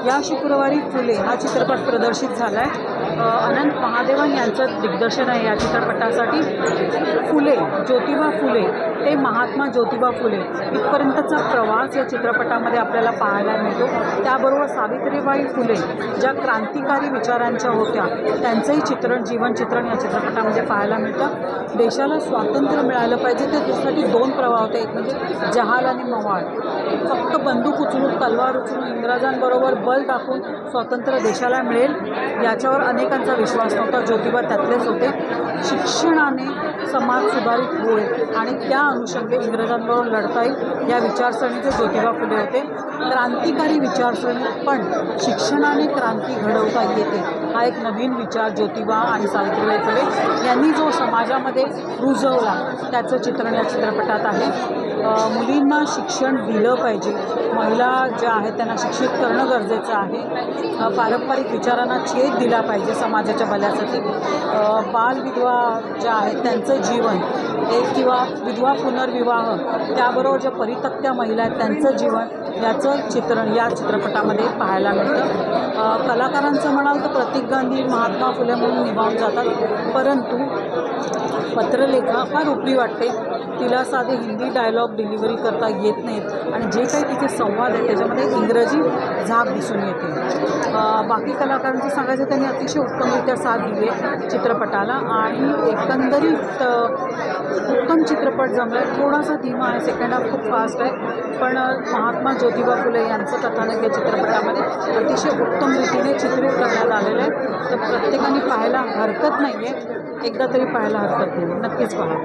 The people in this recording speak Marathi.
या शुक्रवारी फुले हा चित्रपट प्रदर्शित झाला आहे। अनंत महादेवन यांचं दिग्दर्शन आहे या चित्रपटासाठी। फुले, ज्योतिबा फुले ते महात्मा ज्योतिबा फुले इथपर्यंतचा प्रवास या चित्रपटामध्ये आपल्याला पाहायला मिळतो। त्याबरोबर सावित्रीबाई फुले ज्या क्रांतिकारी विचारांच्या होत्या त्यांचंही जीवनचित्रण या चित्रपटामध्ये पाहायला मिळतं। देशाला स्वातंत्र्य मिळालं पाहिजे त्यासाठी दोन प्रवाह होते, एक म्हणजे जहाल आणि मवाळ। फक्त बंदूक उचलून तलवार उचलून इंग्रजांबरोबर बल दाखवून स्वातंत्र्य देशाला मिळेल याच्यावर अनेकांचा विश्वास नव्हता, ज्योतिबा त्यातलेच होते। शिक्षणाने समाज सुधारित होईल आणि त्या अनुषंगे इंग्रजांबरोबर लढता येईल या विचारसरणीचे ज्योतिबा फुले होते। क्रांतिकारी विचारसरणी पण शिक्षणाने क्रांती घडवता येते हा एक नवीन विचार ज्योतिबा आणि सावित्रीबाई फुले यांनी जो समाजामध्ये रुजवला त्याचं चित्रण या चित्रपटात आहे। मुलींना शिक्षण दिलं पाहिजे, महिला ज्या आहेत त्यांना शिक्षित करणं गरजेचं आहे। पारंपरिक विचारांना छेद दिला पाहिजे समाजाच्या भल्यासाठी। बालविधवा ज्या आहेत त्यांचं जीवन किंवा विधवा पुनर्विवाह त्याबरोबर ज्या परित्यक्त्या महिला आहेत त्यांचं जीवन याचं चित्रण या चित्रपटामध्ये पाहायला मिळतं। कलाकारांचं म्हणाल तर प्रतीक गांधी महात्मा फुले म्हणून निभावून जातात, परंतु पत्रलेखा फार उपरी वाटते। तिला साधे हिंदी डायलॉग डिलिव्हरी करता येत नाहीत आणि जे काही तिचे संवाद आहेत त्याच्यामध्ये इंग्रजी झाक दिसून येते। बाकी कलाकारांचं सांगायचं त्यांनी अतिशय उत्तमरित्या साथ दिली आहे चित्रपटाला आणि एकंदरीत उत्तम चित्रपट जमला आहे। थोडासा धीमा आहे, सेकंड हाफ खूप फास्ट आहे, पण महात्मा ज्योतिबा फुले यांचं कथानक या चित्रपटामध्ये अतिशय उत्तम रीतीने चित्रित करण्यात आलेलं आहे। तर प्रत्येकाने पाहायला हरकत नाही आहे, एकदा तरी पाहायला हरकत नाही, नक्कीच पहा।